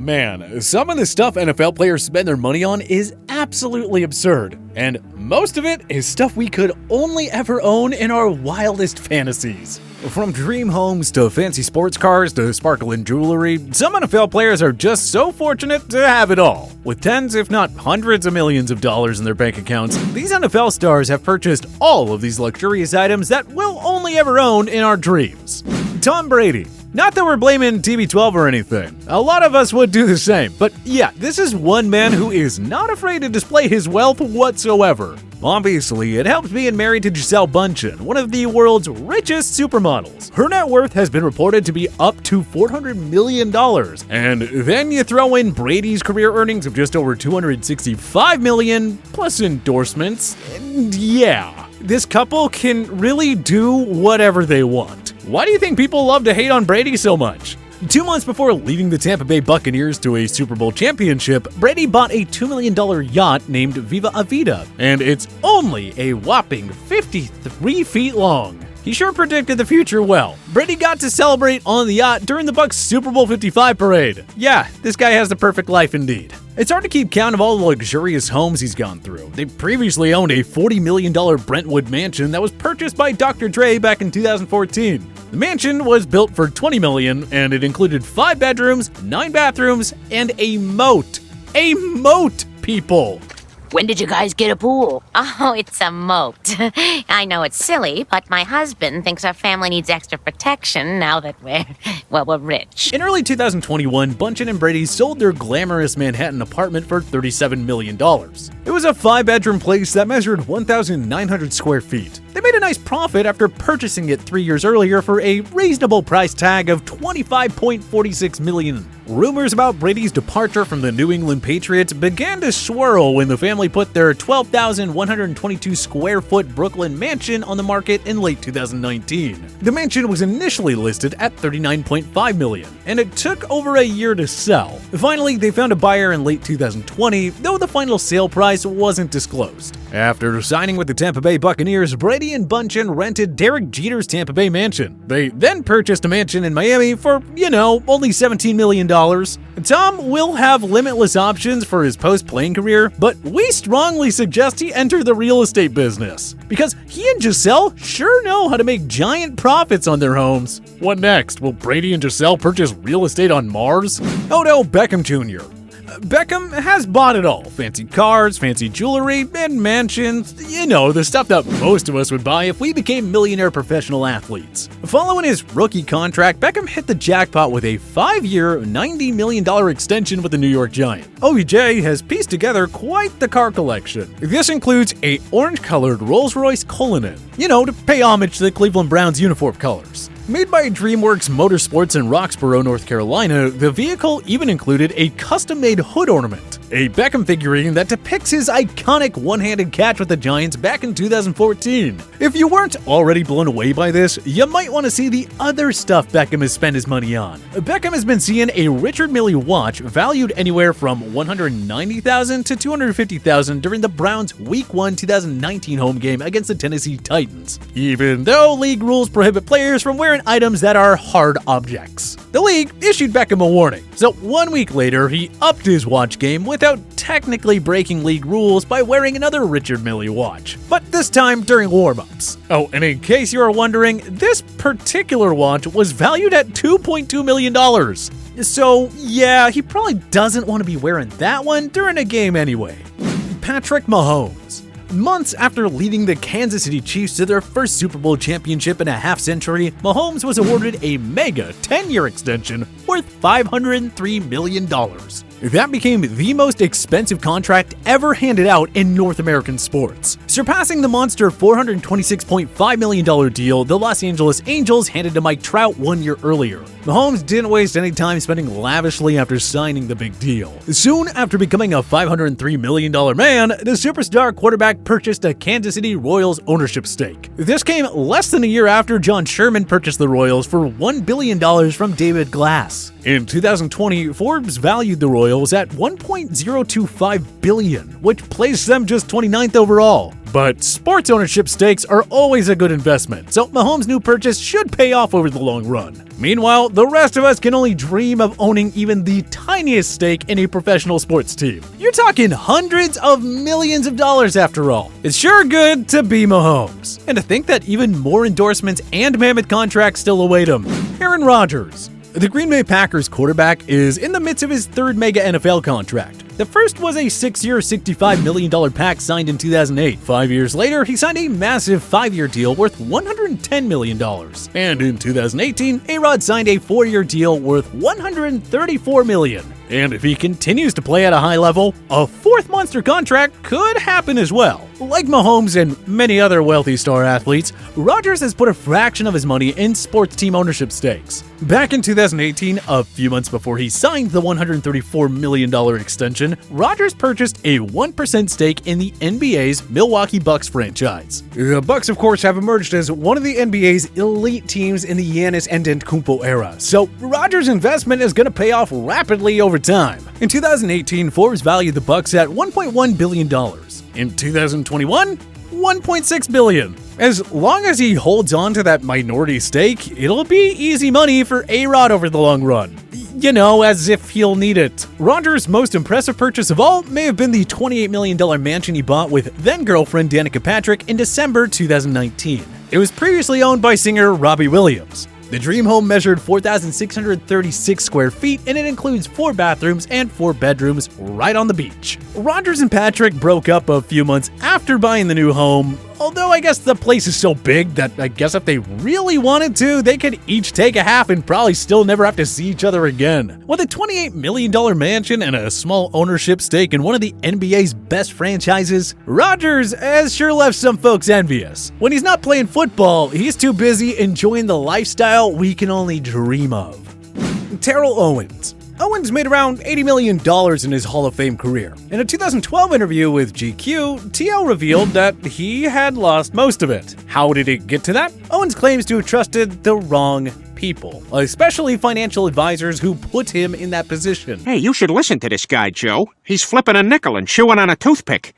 Man, some of the stuff NFL players spend their money on is absolutely absurd, and most of it is stuff we could only ever own in our wildest fantasies. From dream homes to fancy sports cars to sparkling jewelry, some NFL players are just so fortunate to have it all. With tens, if not hundreds of millions of dollars in their bank accounts, these NFL stars have purchased all of these luxurious items that we'll only ever own in our dreams. Tom Brady. Not that we're blaming TB12 or anything. A lot of us would do the same. But yeah, this is one man who is not afraid to display his wealth whatsoever. Obviously, it helps being married to Gisele Bündchen, one of the world's richest supermodels. Her net worth has been reported to be up to $400 million. And then you throw in Brady's career earnings of just over $265 million, plus endorsements. And yeah, this couple can really do whatever they want. Why do you think people love to hate on Brady so much? 2 months before leading the Tampa Bay Buccaneers to a Super Bowl championship, Brady bought a $2 million yacht named Viva Avida, and it's only a whopping 53 feet long. He sure predicted the future well. Brady got to celebrate on the yacht during the Bucs' Super Bowl 55 parade. Yeah, this guy has the perfect life indeed. It's hard to keep count of all the luxurious homes he's gone through. They previously owned a $40 million Brentwood mansion that was purchased by Dr. Dre back in 2014. The mansion was built for $20 million, and it included 5 bedrooms, 9 bathrooms, and a moat. A moat, people! When did you guys get a pool? Oh, it's a moat. I know it's silly, but my husband thinks our family needs extra protection now that we're rich. In early 2021, Bündchen and Brady sold their glamorous Manhattan apartment for $37 million. It was a 5-bedroom place that measured 1,900 square feet. They made a nice profit after purchasing it 3 years earlier for a reasonable price tag of $25.46 million. Rumors about Brady's departure from the New England Patriots began to swirl when the family put their 12,122 square foot Brooklyn mansion on the market in late 2019. The mansion was initially listed at $39.5 million, and it took over a year to sell. Finally, they found a buyer in late 2020, though the final sale price wasn't disclosed. After signing with the Tampa Bay Buccaneers, Brady and Bündchen rented Derek Jeter's Tampa Bay mansion. They then purchased a mansion in Miami for, only $17 million. Tom will have limitless options for his post-playing career, but we strongly suggest he enter the real estate business, because he and Gisele sure know how to make giant profits on their homes. What next? Will Brady and Gisele purchase real estate on Mars? Oh no, Beckham Jr. Beckham has bought it all. Fancy cars, fancy jewelry, and mansions. The stuff that most of us would buy if we became millionaire professional athletes. Following his rookie contract, Beckham hit the jackpot with a 5-year, $90 million extension with the New York Giants. OBJ has pieced together quite the car collection. This includes a orange-colored Rolls-Royce Cullinan, to pay homage to the Cleveland Browns uniform colors. Made by DreamWorks Motorsports in Roxborough, North Carolina, the vehicle even included a custom-made hood ornament, a Beckham figurine that depicts his iconic one-handed catch with the Giants back in 2014. If you weren't already blown away by this, you might want to see the other stuff Beckham has spent his money on. Beckham has been seeing a Richard Mille watch valued anywhere from $190,000 to $250,000 during the Browns' Week 1 2019 home game against the Tennessee Titans, even though league rules prohibit players from wearing items that are hard objects. The league issued Beckham a warning, so 1 week later he upped his watch game without technically breaking league rules by wearing another Richard Mille watch, but this time during warm-ups. Oh, and in case you are wondering, this particular watch was valued at $2.2 million. So yeah, he probably doesn't want to be wearing that one during a game anyway. Patrick Mahomes. Months after leading the Kansas City Chiefs to their first Super Bowl championship in a half-century, Mahomes was awarded a mega 10-year extension worth $503 million. That became the most expensive contract ever handed out in North American sports, surpassing the monster $426.5 million deal the Los Angeles Angels handed to Mike Trout 1 year earlier. Mahomes didn't waste any time spending lavishly after signing the big deal. Soon after becoming a $503 million man, the superstar quarterback purchased a Kansas City Royals ownership stake. This came less than a year after John Sherman purchased the Royals for $1 billion from David Glass. In 2020, Forbes valued the Royals Royals at $1.025 billion, which places them just 29th overall. But sports ownership stakes are always a good investment, so Mahomes' new purchase should pay off over the long run. Meanwhile, the rest of us can only dream of owning even the tiniest stake in a professional sports team. You're talking hundreds of millions of dollars after all. It's sure good to be Mahomes. And to think that even more endorsements and mammoth contracts still await him. Aaron Rodgers. The Green Bay Packers quarterback is in the midst of his third mega NFL contract. The first was a 6-year, $65 million pact signed in 2008. 5 years later, he signed a massive 5-year deal worth $110 million. And in 2018, A-Rod signed a 4-year deal worth $134 million. And if he continues to play at a high level, a fourth monster contract could happen as well. Like Mahomes and many other wealthy star athletes, Rodgers has put a fraction of his money in sports team ownership stakes. Back in 2018, a few months before he signed the $134 million extension, Rodgers purchased a 1% stake in the NBA's Milwaukee Bucks franchise. The Bucks, of course, have emerged as one of the NBA's elite teams in the Giannis Antetokounmpo era, so Rodgers' investment is going to pay off rapidly over time. In 2018, Forbes valued the Bucks at $1.1 billion. In 2021, $1.6 billion. As long as he holds on to that minority stake, it'll be easy money for A-Rod over the long run. You know, as if he'll need it. Rodgers' most impressive purchase of all may have been the $28 million mansion he bought with then-girlfriend Danica Patrick in December 2019. It was previously owned by singer Robbie Williams. The dream home measured 4,636 square feet, and it includes 4 bathrooms and 4 bedrooms right on the beach. Rodgers and Patrick broke up a few months after buying the new home, although I guess the place is so big that I guess if they really wanted to, they could each take a half and probably still never have to see each other again. With a $28 million mansion and a small ownership stake in one of the NBA's best franchises, Rodgers has sure left some folks envious. When he's not playing football, he's too busy enjoying the lifestyle we can only dream of. Terrell Owens. Owens made around $80 million in his Hall of Fame career. In a 2012 interview with GQ, TL revealed that he had lost most of it. How did it get to that? Owens claims to have trusted the wrong people, especially financial advisors who put him in that position. Hey, you should listen to this guy, Joe. He's flipping a nickel and chewing on a toothpick.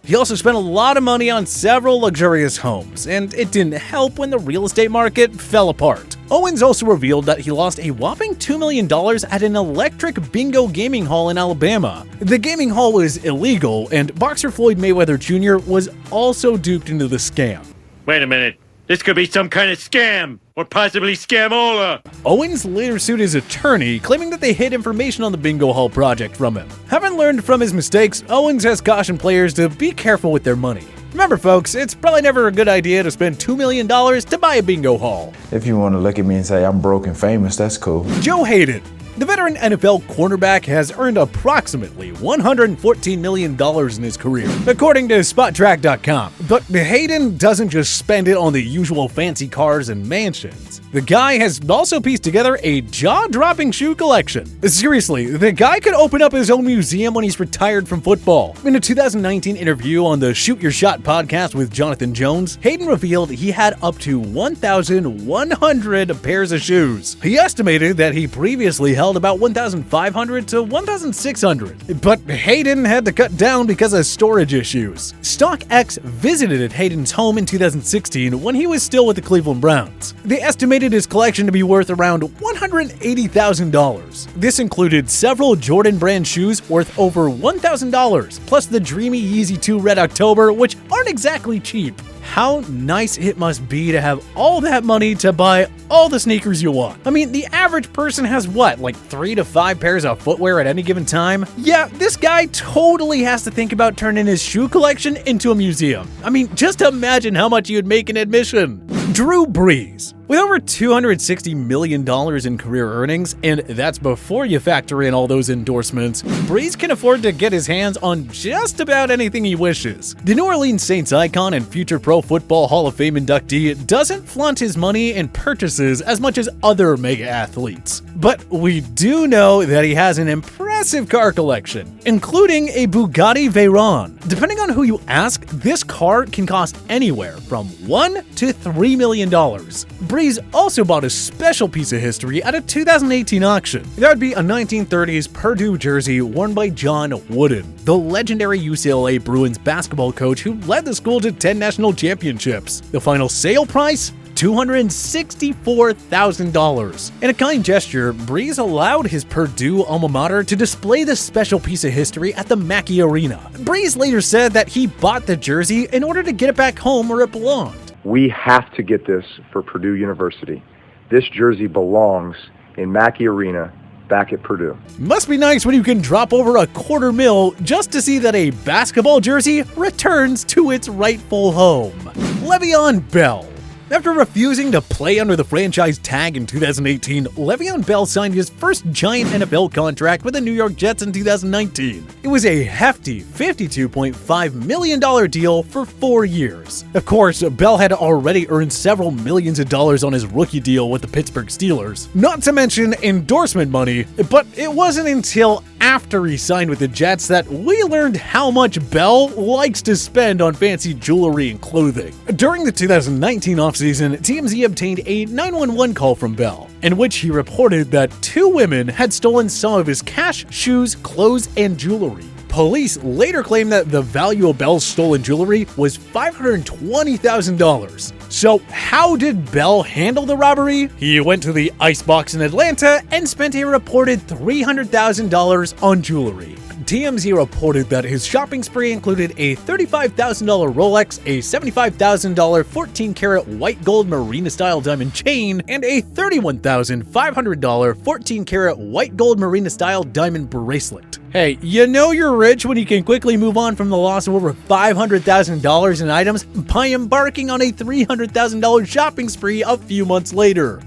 He also spent a lot of money on several luxurious homes, and it didn't help when the real estate market fell apart. Owens also revealed that he lost a whopping $2 million at an electric bingo gaming hall in Alabama. The gaming hall was illegal, and boxer Floyd Mayweather Jr. was also duped into the scam. Wait a minute. This could be some kind of scam, or possibly scamola. Owens later sued his attorney, claiming that they hid information on the bingo hall project from him. Having learned from his mistakes, Owens has cautioned players to be careful with their money. Remember, folks, it's probably never a good idea to spend $2 million to buy a bingo hall. If you want to look at me and say I'm broke and famous, that's cool. Joe Haden. The veteran NFL cornerback has earned approximately $114 million in his career, according to SpotTrack.com. But Haden doesn't just spend it on the usual fancy cars and mansions. The guy has also pieced together a jaw-dropping shoe collection. Seriously, the guy could open up his own museum when he's retired from football. In a 2019 interview on the Shoot Your Shot podcast with Jonathan Jones, Haden revealed he had up to 1,100 pairs of shoes. He estimated that he previously held about 1,500 to 1,600, but Haden had to cut down because of storage issues. StockX visited Haden's home in 2016 when he was still with the Cleveland Browns. They estimated his collection to be worth around $180,000. This included several Jordan brand shoes worth over $1,000, plus the dreamy Yeezy 2 Red October, which aren't exactly cheap. How nice it must be to have all that money to buy all the sneakers you want. I mean, the average person has what, like 3 to 5 pairs of footwear at any given time? Yeah, this guy totally has to think about turning his shoe collection into a museum. I mean, just imagine how much you'd make in admission. Drew Brees. With over $260 million in career earnings, and that's before you factor in all those endorsements, Brees can afford to get his hands on just about anything he wishes. The New Orleans Saints icon and future Pro Football Hall of Fame inductee doesn't flaunt his money and purchases as much as other mega athletes. But we do know that he has an impressive massive car collection, including a Bugatti Veyron. Depending on who you ask, this car can cost anywhere from $1 to $3 million. Brees also bought a special piece of history at a 2018 auction. That would be a 1930s Purdue jersey worn by John Wooden, the legendary UCLA Bruins basketball coach who led the school to 10 national championships. The final sale price? $264,000. In a kind gesture, Brees allowed his Purdue alma mater to display this special piece of history at the Mackey Arena. Brees later said that he bought the jersey in order to get it back home where it belonged. We have to get this for Purdue University. This jersey belongs in Mackey Arena back at Purdue. Must be nice when you can drop over $250,000 just to see that a basketball jersey returns to its rightful home. Le'Veon Bell. After refusing to play under the franchise tag in 2018, Le'Veon Bell signed his first giant NFL contract with the New York Jets in 2019. It was a hefty $52.5 million deal for 4 years. Of course, Bell had already earned several millions of dollars on his rookie deal with the Pittsburgh Steelers, not to mention endorsement money, but it wasn't until after he signed with the Jets that we learned how much Bell likes to spend on fancy jewelry and clothing. During the 2019 offseason, TMZ obtained a 911 call from Bell, in which he reported that 2 women had stolen some of his cash, shoes, clothes, and jewelry. Police later claimed that the value of Bell's stolen jewelry was $520,000. So how did Bell handle the robbery? He went to the Icebox in Atlanta and spent a reported $300,000 on jewelry. TMZ reported that his shopping spree included a $35,000 Rolex, a $75,000 14-karat white gold Marina-style diamond chain, and a $31,500 14-karat white gold Marina-style diamond bracelet. Hey, you know you're rich when you can quickly move on from the loss of over $500,000 in items by embarking on a $300,000 shopping spree a few months later.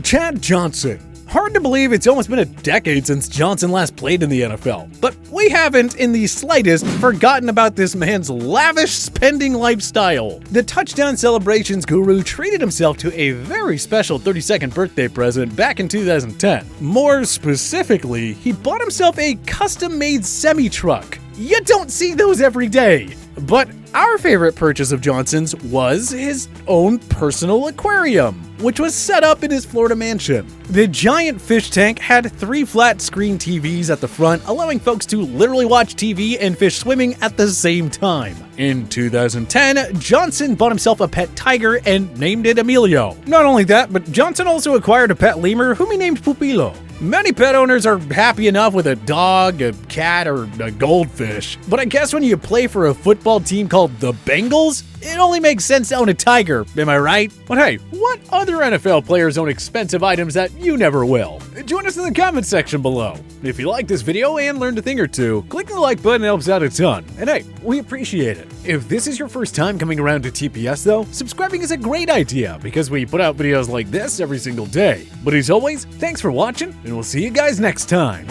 Chad Johnson. Hard to believe it's almost been a decade since Johnson last played in the NFL, but we haven't in the slightest forgotten about this man's lavish spending lifestyle. The touchdown celebrations guru treated himself to a very special 32nd birthday present back in 2010. More specifically, he bought himself a custom-made semi-truck. You don't see those every day. But our favorite purchase of Johnson's was his own personal aquarium, which was set up in his Florida mansion. The giant fish tank had 3 flat-screen TVs at the front, allowing folks to literally watch TV and fish swimming at the same time. In 2010, Johnson bought himself a pet tiger and named it Emilio. Not only that, but Johnson also acquired a pet lemur whom he named Pupilo. Many pet owners are happy enough with a dog, a cat, or a goldfish. But I guess when you play for a football team called the Bengals, it only makes sense to own a tiger, am I right? But hey, what other NFL players own expensive items that you never will? Join us in the comments section below. If you like this video and learned a thing or two, clicking the like button helps out a ton. And hey, we appreciate it. If this is your first time coming around to TPS though, subscribing is a great idea because we put out videos like this every single day. But as always, thanks for watching, and we'll see you guys next time.